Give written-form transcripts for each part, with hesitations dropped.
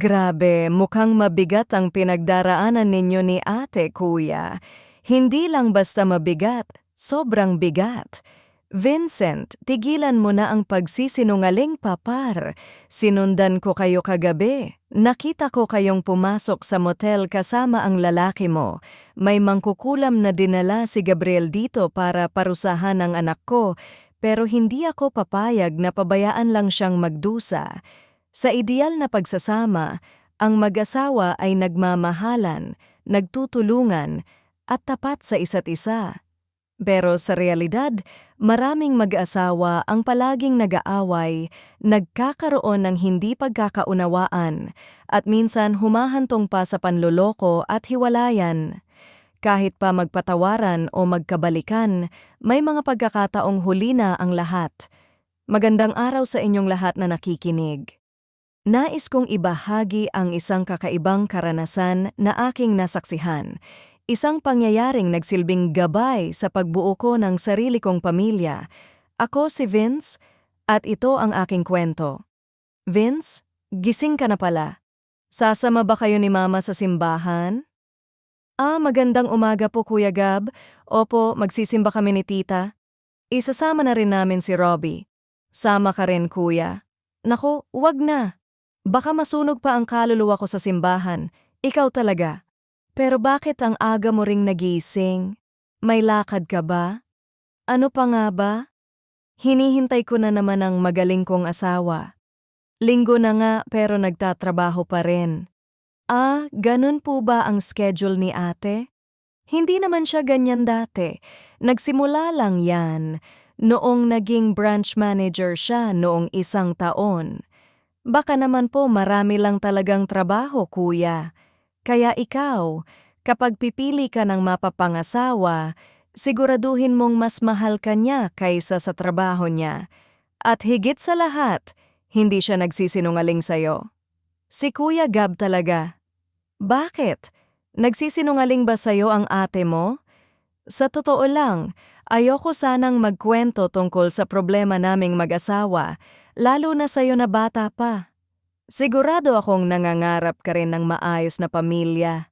Grabe, mukhang mabigat ang pinagdaraanan ninyo ni ate, kuya. Hindi lang basta mabigat, sobrang bigat. Vincent, tigilan mo na ang pagsisinungaling, papar. Sinundan ko kayo kagabi. Nakita ko kayong pumasok sa motel kasama ang lalaki mo. May mangkukulam na dinala si Gabriel dito para parusahan ang anak ko, pero hindi ako papayag na pabayaan lang siyang magdusa. Sa ideal na pagsasama, ang mag-asawa ay nagmamahalan, nagtutulungan, at tapat sa isa't isa. Pero sa realidad, maraming mag-asawa ang palaging nag-aaway, nagkakaroon ng hindi pagkakaunawaan, at minsan humahantong pa sa panloloko at hiwalayan. Kahit pa magpatawaran o magkabalikan, may mga pagkakataong huli na ang lahat. Magandang araw sa inyong lahat na nakikinig. Nais kong ibahagi ang isang kakaibang karanasan na aking nasaksihan. Isang pangyayaring nagsilbing gabay sa pagbuo ko ng sarili kong pamilya. Ako si Vince, at ito ang aking kwento. Vince, gising ka na pala. Sasama ba kayo ni Mama sa simbahan? Magandang umaga po, Kuya Gab. Opo, magsisimba kami ni Tita. Isasama na rin namin si Robbie. Sama ka rin, Kuya. Naku, wag na. Baka masunog pa ang kaluluwa ko sa simbahan. Ikaw talaga. Pero bakit ang aga mo ring nagising? May lakad ka ba? Ano pa nga ba? Hinihintay ko na naman ang magaling kong asawa. Linggo na nga pero nagtatrabaho pa rin. Ganun po ba ang schedule ni ate? Hindi naman siya ganyan dati. Nagsimula lang yan noong naging branch manager siya noong 1 taon. Baka naman po marami lang talagang trabaho, kuya. Kaya ikaw, kapag pipili ka ng mapapangasawa, siguraduhin mong mas mahal ka niya kaysa sa trabaho niya. At higit sa lahat, hindi siya nagsisinungaling sa'yo. Si Kuya Gab talaga. Bakit? Nagsisinungaling ba sa'yo ang ate mo? Sa totoo lang, ayoko sanang magkwento tungkol sa problema naming mag-asawa, lalo na sa'yo na bata pa. Sigurado akong nangangarap ka rin ng maayos na pamilya.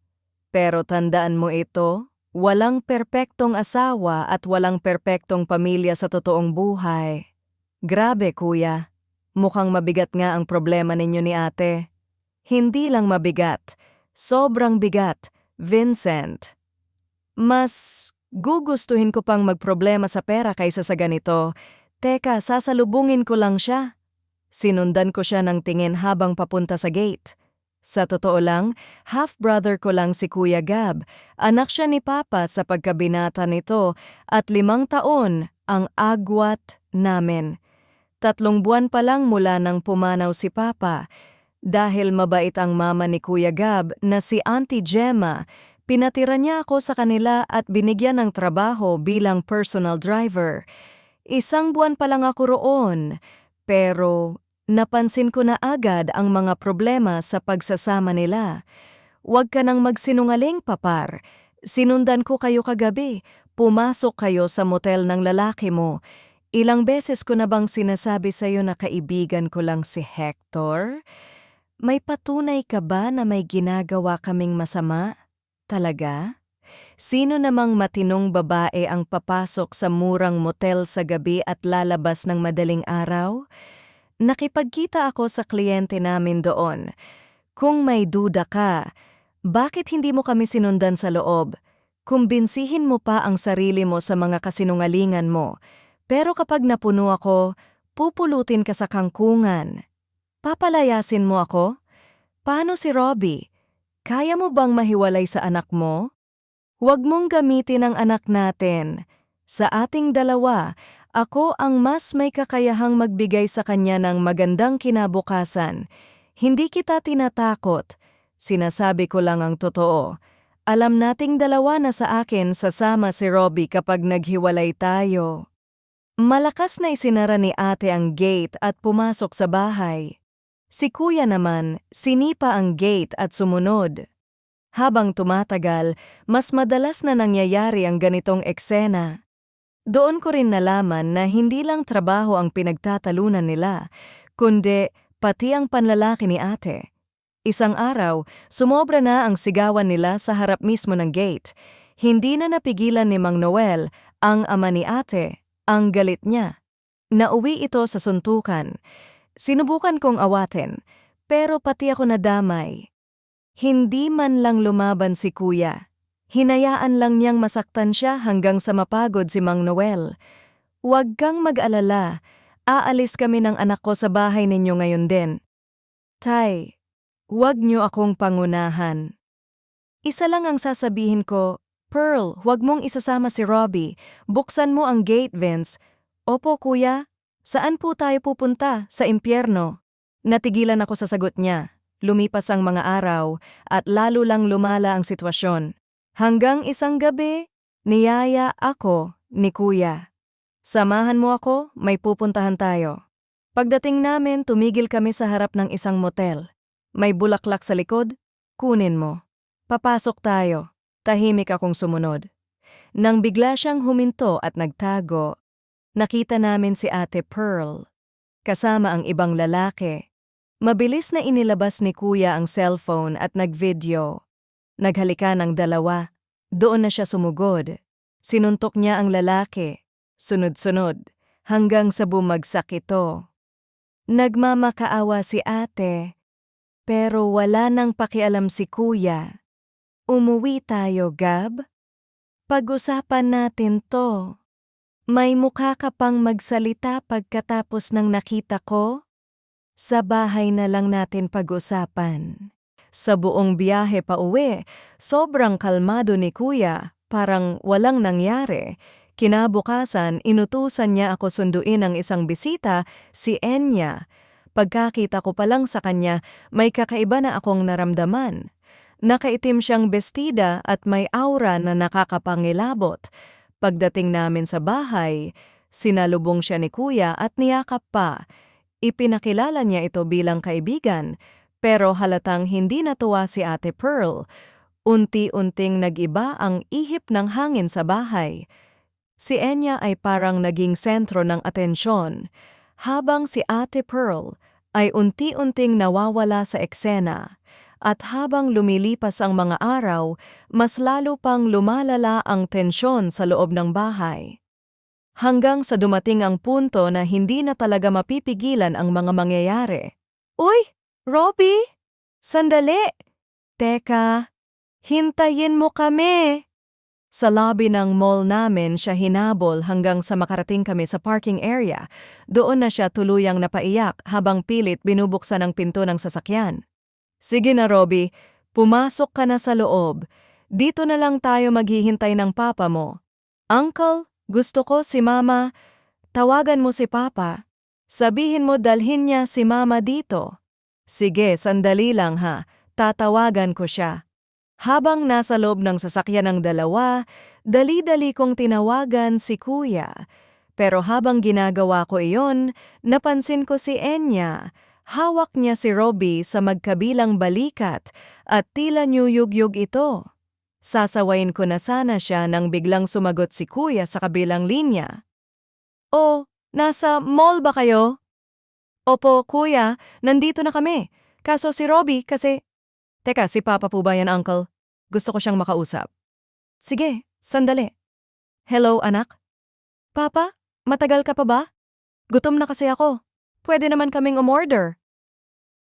Pero tandaan mo ito, walang perpektong asawa at walang perpektong pamilya sa totoong buhay. Grabe, kuya. Mukhang mabigat nga ang problema ninyo ni ate. Hindi lang mabigat, sobrang bigat, Vincent. Mas gugustuhin ko pang magproblema sa pera kaysa sa ganito. Teka, sasalubungin ko lang siya. Sinundan ko siya ng tingin habang papunta sa gate. Sa totoo lang, half-brother ko lang si Kuya Gab. Anak siya ni Papa sa pagkabinata nito at 5 taon ang agwat namin. 3 buwan pa lang mula nang pumanaw si Papa. Dahil mabait ang mama ni Kuya Gab na si Auntie Gemma, pinatira niya ako sa kanila at binigyan ng trabaho bilang personal driver. 1 buwan pa lang ako roon, pero napansin ko na agad ang mga problema sa pagsasama nila. Huwag ka nang magsinungaling, papar. Sinundan ko kayo kagabi. Pumasok kayo sa motel ng lalaki mo. Ilang beses ko na bang sinasabi sa'yo na kaibigan ko lang si Hector? May patunay ka ba na may ginagawa kaming masama? Talaga? Sino namang matinong babae ang papasok sa murang motel sa gabi at lalabas ng madaling araw? Nakipagkita ako sa kliyente namin doon. Kung may duda ka, bakit hindi mo kami sinundan sa loob? Kumbinsihin mo pa ang sarili mo sa mga kasinungalingan mo. Pero kapag napuno ako, pupulutin ka sa kangkungan. Papalayasin mo ako? Paano si Robbie? Kaya mo bang mahiwalay sa anak mo? Huwag mong gamitin ang anak natin. Sa ating dalawa, ako ang mas may kakayahang magbigay sa kanya ng magandang kinabukasan. Hindi kita tinatakot. Sinasabi ko lang ang totoo. Alam nating dalawa na sa akin sasama si Robbie kapag naghiwalay tayo. Malakas na isinara ni ate ang gate at pumasok sa bahay. Si kuya naman, sinipa ang gate at sumunod. Habang tumatagal, mas madalas na nangyayari ang ganitong eksena. Doon ko rin nalaman na hindi lang trabaho ang pinagtatalunan nila, kundi pati ang panlalaki ni ate. Isang araw, sumobra na ang sigawan nila sa harap mismo ng gate. Hindi na napigilan ni Mang Noel, ang ama ni ate, ang galit niya. Nauwi ito sa suntukan. Sinubukan kong awatin, pero pati ako nadamay. Hindi man lang lumaban si kuya. Hinayaan lang niyang masaktan siya hanggang sa mapagod si Mang Noel. Huwag kang mag-alala, aalis kami ng anak ko sa bahay ninyo ngayon din. Tay, huwag niyo akong pangunahan. Isa lang ang sasabihin ko, Pearl, huwag mong isasama si Robbie. Buksan mo ang gate, Vince. Opo, kuya. Saan po tayo pupunta? Sa impyerno. Natigilan ako sa sagot niya. Lumipas ang mga araw at lalo lang lumala ang sitwasyon. Hanggang isang gabi, niyaya ako ni kuya. Samahan mo ako, may pupuntahan tayo. Pagdating namin, tumigil kami sa harap ng isang motel. May bulaklak sa likod, kunin mo. Papasok tayo. Tahimik akong sumunod. Nang bigla siyang huminto at nagtago, nakita namin si Ate Pearl, kasama ang ibang lalaki. Mabilis na inilabas ni Kuya ang cellphone at nag-video. Naghalikan ang dalawa. Doon na siya sumugod. Sinuntok niya ang lalaki. Sunod-sunod, hanggang sa bumagsak ito. Nagmamakaawa si ate, pero wala nang pakialam si kuya. Umuwi tayo, Gab? Pag-usapan natin to. May mukha ka pang magsalita pagkatapos ng nakita ko? Sa bahay na lang natin pag-usapan. Sa buong biyahe pa uwi, sobrang kalmado ni kuya, parang walang nangyari. Kinabukasan, inutusan niya ako sunduin ang isang bisita, si Enya. Pagkakita ko pa lang sa kanya, may kakaiba na akong naramdaman. Nakaitim siyang bestida at may aura na nakakapangilabot. Pagdating namin sa bahay, sinalubong siya ni kuya at niyakap pa. Ipinakilala niya ito bilang kaibigan, pero halatang hindi natuwa si Ate Pearl. Unti-unting nag-iba ang ihip ng hangin sa bahay. Si Enya ay parang naging sentro ng atensyon, habang si Ate Pearl ay unti-unting nawawala sa eksena. At habang lumilipas ang mga araw, mas lalo pang lumalala ang tensyon sa loob ng bahay. Hanggang sa dumating ang punto na hindi na talaga mapipigilan ang mga mangyayari. Uy, Robbie! Sandali! Teka, hintayin mo kami! Sa lobby ng mall namin siya hinabol hanggang sa makarating kami sa parking area. Doon na siya tuluyang napaiyak habang pilit binubuksan ang pinto ng sasakyan. Sige na, Robbie, pumasok ka na sa loob. Dito na lang tayo maghihintay ng papa mo. Uncle, gusto ko si mama. Tawagan mo si papa. Sabihin mo dalhin niya si mama dito. Sige, sandali lang ha. Tatawagan ko siya. Habang nasa loob ng sasakyan ng dalawa, dali-dali kong tinawagan si kuya. Pero habang ginagawa ko iyon, napansin ko si Enya. Hawak niya si Robbie sa magkabilang balikat at tila niyuyugyug ito. Sasawayin ko na sana siya nang biglang sumagot si kuya sa kabilang linya. Oh, nasa mall ba kayo? Opo, kuya, nandito na kami. Kaso si Robbie kasi... Teka, si Papa po ba yan, Uncle? Gusto ko siyang makausap. Sige, sandali. Hello, anak? Papa, matagal ka pa ba? Gutom na kasi ako. Pwede naman kaming umorder.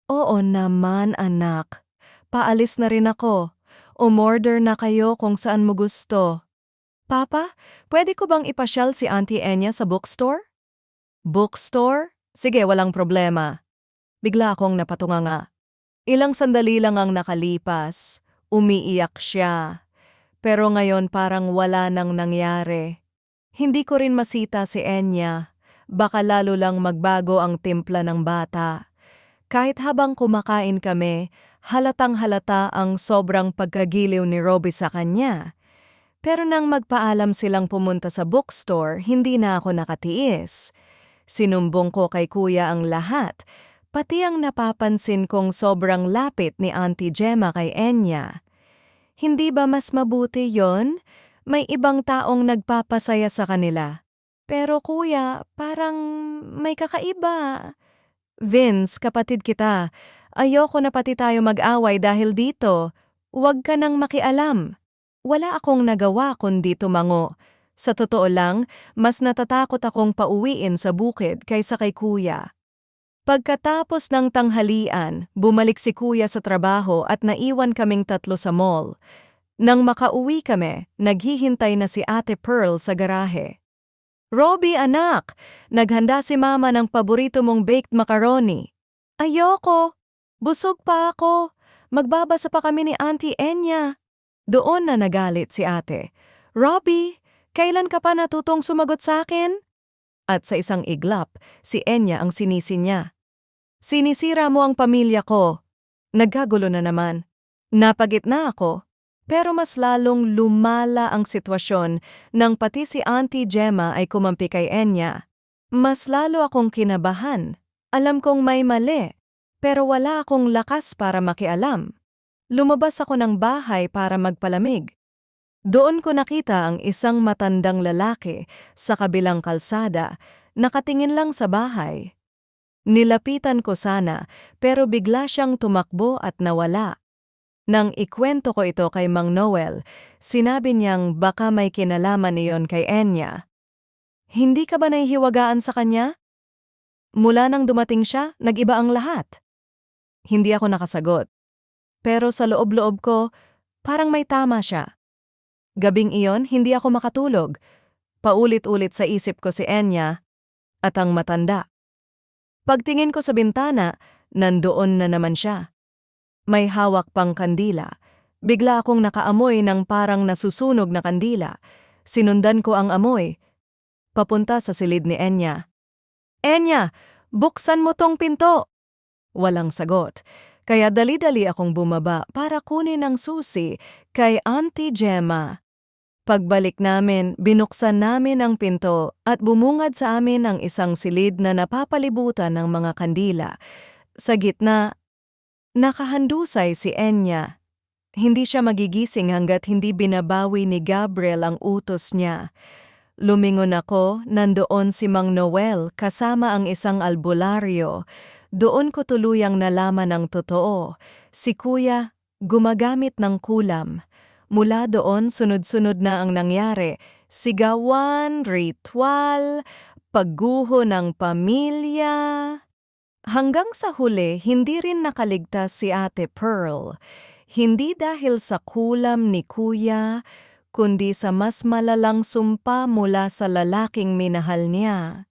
Oo naman, anak. Paalis na rin ako. Umorder na kayo kung saan mo gusto. Papa, pwede ko bang ipasyal si Auntie Enya sa bookstore? Bookstore? Sige, walang problema. Bigla akong napatunganga. Ilang sandali lang ang nakalipas, umiiyak siya. Pero ngayon parang wala nang nangyari. Hindi ko rin masita si Enya, baka lalo lang magbago ang timpla ng bata. Kahit habang kumakain kami, halatang halata ang sobrang pagkagiliw ni Robbie sa kanya. Pero nang magpaalam silang pumunta sa bookstore, hindi na ako nakatiis. Sinumbong ko kay kuya ang lahat, pati ang napapansin kong sobrang lapit ni Auntie Gemma kay Enya. Hindi ba mas mabuti yon? May ibang taong nagpapasaya sa kanila. Pero kuya, parang may kakaiba. Vince, kapatid kita, Ayoko na pati tayo mag-away dahil dito. Huwag ka nang makialam. Wala akong nagawa kundi tumango. Sa totoo lang, mas natatakot akong pauwiin sa bukid kaysa kay kuya. Pagkatapos ng tanghalian, bumalik si kuya sa trabaho at naiwan kaming tatlo sa mall. Nang makauwi kami, naghihintay na si Ate Pearl sa garahe. Robbie anak, naghanda si mama ng paborito mong baked macaroni. Ayoko, busog pa ako. Magbabasa pa kami ni Auntie Enya. Doon na nagalit si ate. Robbie, kailan ka pa natutong sumagot sa akin? At sa isang iglap, si Enya ang sinisi niya. Sinisira mo ang pamilya ko. Nagkagulo na naman. Napagitna ako. Pero mas lalong lumala ang sitwasyon nang pati si Auntie Gemma ay kumampi kay Enya. Mas lalo akong kinabahan. Alam kong may mali, pero wala akong lakas para makialam. Lumabas ako ng bahay para magpalamig. Doon ko nakita ang isang matandang lalaki sa kabilang kalsada, nakatingin lang sa bahay. Nilapitan ko sana, pero bigla siyang tumakbo at nawala. Nang ikwento ko ito kay Mang Noel, sinabi niyang baka may kinalaman iyon kay Enya. Hindi ka ba nahihiwagaan sa kanya? Mula nang dumating siya, nag-iba ang lahat. Hindi ako nakasagot. Pero sa loob-loob ko, parang may tama siya. Gabing iyon, hindi ako makatulog. Paulit-ulit sa isip ko si Enya at ang matanda. Pagtingin ko sa bintana, nandoon na naman siya. May hawak pang kandila. Bigla akong nakaamoy ng parang nasusunog na kandila. Sinundan ko ang amoy. Papunta sa silid ni Enya. Enya, buksan mo tong pinto! Walang sagot. Kaya dali-dali akong bumaba para kunin ang susi kay Auntie Gemma. Pagbalik namin, binuksan namin ang pinto at bumungad sa amin ang isang silid na napapalibutan ng mga kandila. Sa gitna, nakahandusay si Enya. Hindi siya magigising hanggat hindi binabawi ni Gabriel ang utos niya. Lumingon ako, nandoon si Mang Noel kasama ang isang albularyo. Doon ko tuluyang nalaman ang totoo. Si Kuya gumagamit ng kulam. Mula doon, sunod-sunod na ang nangyari. Sigawan, ritual, pagguho ng pamilya. Hanggang sa huli, hindi rin nakaligtas si Ate Pearl. Hindi dahil sa kulam ni Kuya, kundi sa mas malalang sumpa mula sa lalaking minahal niya.